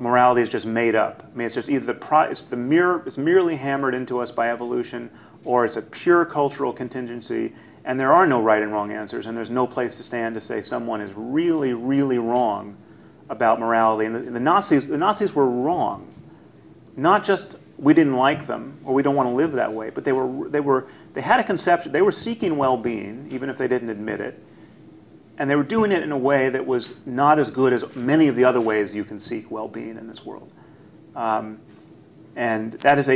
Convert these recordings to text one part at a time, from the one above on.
morality is just made up. I mean, it's just either it's merely hammered into us by evolution, or it's a pure cultural contingency, and there are no right and wrong answers, and there's no place to stand to say someone is really, really wrong about morality. And the Nazis were wrong. Not just we didn't like them or we don't want to live that way, but they had a conception. They were seeking well-being, even if they didn't admit it, and they were doing it in a way that was not as good as many of the other ways you can seek well-being in this world. And that is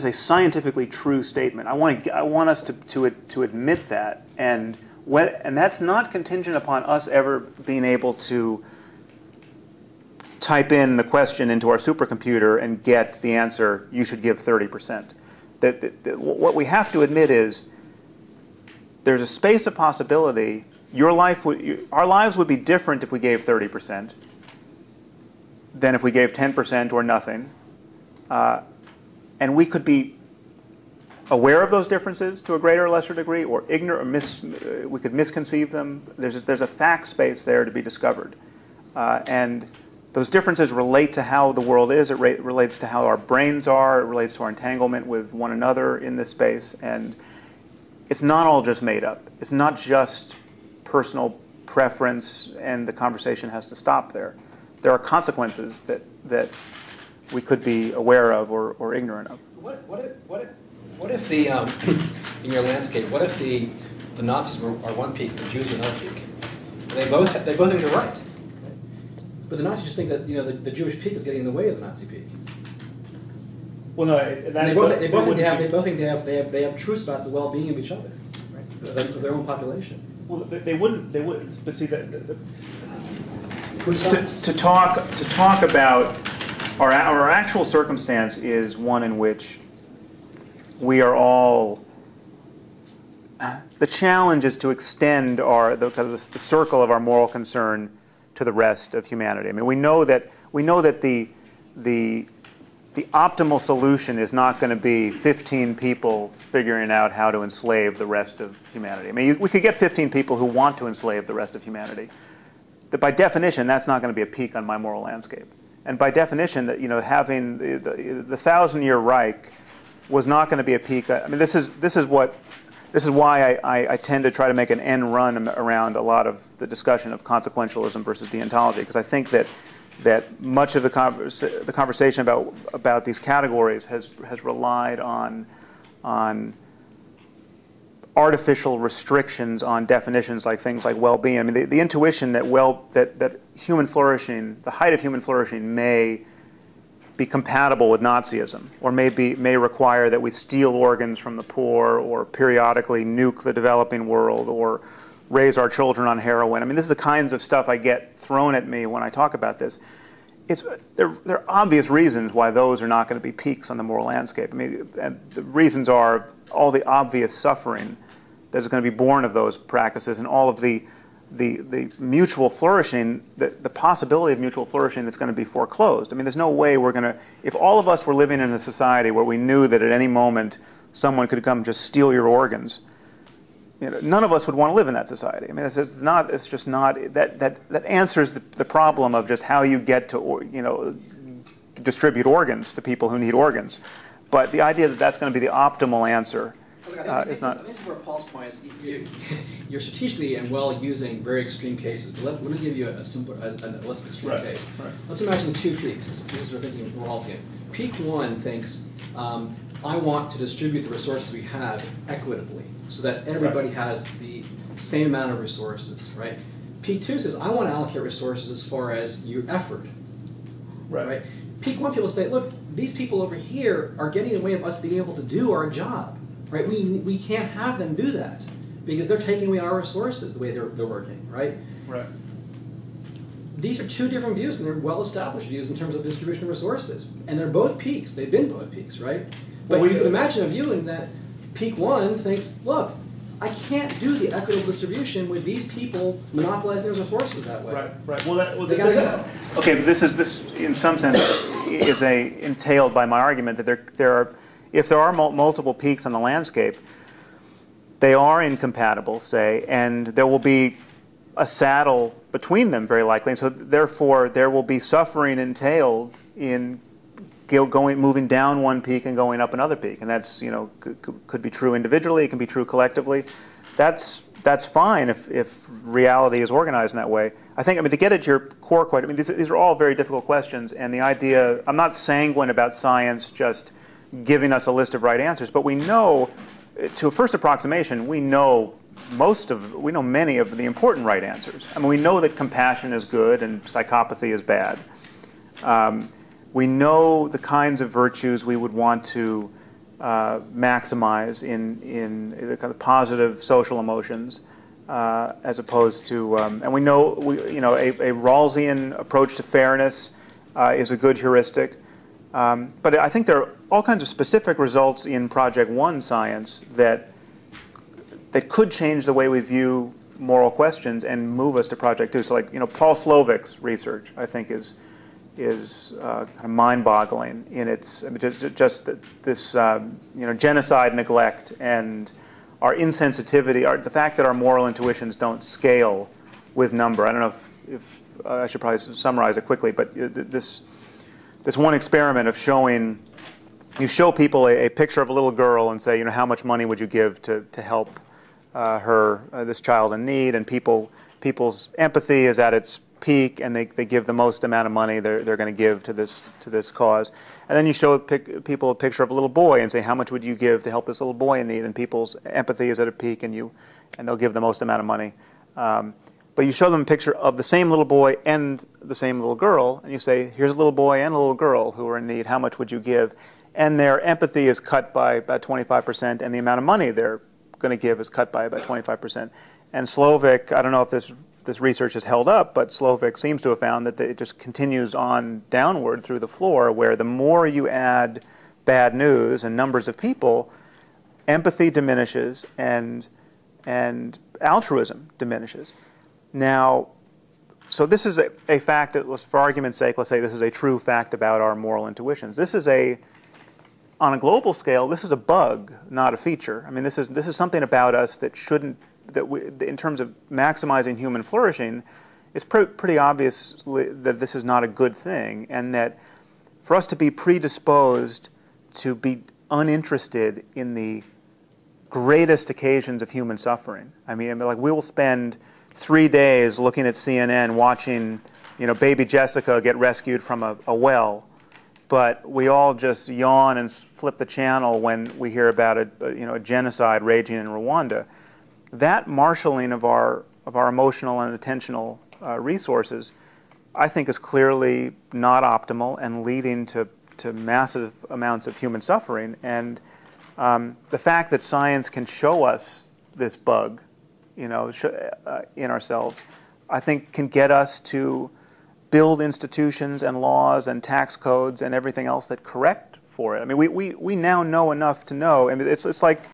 a scientifically true statement. I want us to admit that, and that's not contingent upon us ever being able to type in the question into our supercomputer and get the answer, you should give 30%. What we have to admit is there's a space of possibility. Our lives would be different if we gave 30% than if we gave 10% or nothing. And we could be aware of those differences to a greater or lesser degree, or ignorant, or we could misconceive them. There's a fact space there to be discovered. And those differences relate to how the world is. It relates to how our brains are. It relates to our entanglement with one another in this space. And it's not all just made up. It's not just personal preference, and the conversation has to stop there. There are consequences that we could be aware of or ignorant of. What if the in your landscape? What if the Nazis are one peak, the Jews are another peak? They both think they're right. But the Nazis just think that the Jewish peak is getting in the way of the Nazi peak. Well, no, they both think they have truths about the well-being of each other, right? Of their own population. Well, they wouldn't. But see to talk about our actual circumstance is one in which we are all. The challenge is to extend the circle of our moral concern to the rest of humanity. I mean, we know that the optimal solution is not going to be 15 people figuring out how to enslave the rest of humanity. I mean, we could get 15 people who want to enslave the rest of humanity. But by definition, that's not going to be a peak on my moral landscape. And by definition, that having the 1,000-year Reich was not going to be a peak. I mean, this is why I tend to try to make an end run around a lot of the discussion of consequentialism versus deontology, because I think that much of the conversation about these categories has relied on artificial restrictions on definitions like things like well-being. I mean, the intuition that human flourishing, the height of human flourishing, may be compatible with Nazism, or may require that we steal organs from the poor, or periodically nuke the developing world, or raise our children on heroin. I mean, this is the kinds of stuff I get thrown at me when I talk about this. There are obvious reasons why those are not going to be peaks on the moral landscape. I mean, and the reasons are all the obvious suffering that is going to be born of those practices, and all of the mutual flourishing, the possibility of mutual flourishing that's going to be foreclosed. I mean, there's no way we're going to, if all of us were living in a society where we knew that at any moment someone could come just steal your organs, none of us would want to live in that society. I mean, it's just not, that answers the problem of just how you get to, distribute organs to people who need organs. But the idea that that's going to be the optimal answer is not. I think where Paul's point is, you're strategically and well using very extreme cases. But let me give you a simpler, less extreme case. Right. Let's imagine two peaks. This is what we're thinking of morality. Peak one thinks, I want to distribute the resources we have equitably, so that everybody has the same amount of resources, right? Peak two says, I want to allocate resources as far as your effort, right? Peak one, people say, look, these people over here are getting in the way of us being able to do our job, right? We can't have them do that because they're taking away our resources the way they're working, right? Right. These are two different views, and they're well-established views in terms of distribution of resources. And they're both peaks. They've been both peaks, right? But you can imagine a view in that peak one thinks, look, I can't do the equitable distribution with these people monopolizing their resources that way. Right. But this in some sense is entailed by my argument that if there are multiple peaks on the landscape, they are incompatible, say, and there will be a saddle between them, very likely. And so therefore, there will be suffering entailed in moving down one peak and going up another peak. And that's, could be true individually, it can be true collectively. That's fine if reality is organized in that way. I think, to get at your core question, these are all very difficult questions, and the idea, I'm not sanguine about science just giving us a list of right answers, but we know, to a first approximation, we know many of the important right answers. We know that compassion is good and psychopathy is bad. We know the kinds of virtues we would want to maximize in the kind of positive social emotions, as opposed to, and we know, a Rawlsian approach to fairness is a good heuristic. But I think there are all kinds of specific results in Project One science that could change the way we view moral questions and move us to Project Two. So, like, Paul Slovik's research, I think, is kind of mind-boggling in its just this genocide neglect and our insensitivity, the fact that our moral intuitions don't scale with number. I don't know if I should probably summarize it quickly, but this one experiment of showing, you show people a picture of a little girl and say, how much money would you give to help this child in need, and people's empathy is at its peak, and they give the most amount of money they're going to give to this cause. And then you show people a picture of a little boy and say, how much would you give to help this little boy in need? And people's empathy is at a peak, and they'll give the most amount of money. But you show them a picture of the same little boy and the same little girl, and you say, here's a little boy and a little girl who are in need. How much would you give? And their empathy is cut by about 25%, and the amount of money they're going to give is cut by about 25%. And Slovik, I don't know if this research has held up, but Slovik seems to have found that it just continues on downward through the floor, where the more you add bad news and numbers of people, empathy diminishes and altruism diminishes. Now, so this is a fact that, for argument's sake, let's say this is a true fact about our moral intuitions. This is on a global scale, this is a bug, not a feature. This is something about us that shouldn't, in terms of maximizing human flourishing, it's pretty obvious that this is not a good thing, and that for us to be predisposed to be uninterested in the greatest occasions of human suffering. Like, we will spend 3 days looking at CNN, watching, baby Jessica get rescued from a well, but we all just yawn and flip the channel when we hear about a genocide raging in Rwanda. That marshaling of our emotional and attentional resources, I think, is clearly not optimal and leading to massive amounts of human suffering. And the fact that science can show us this bug, in ourselves, I think can get us to build institutions and laws and tax codes and everything else that correct for it. We now know enough to know. It's like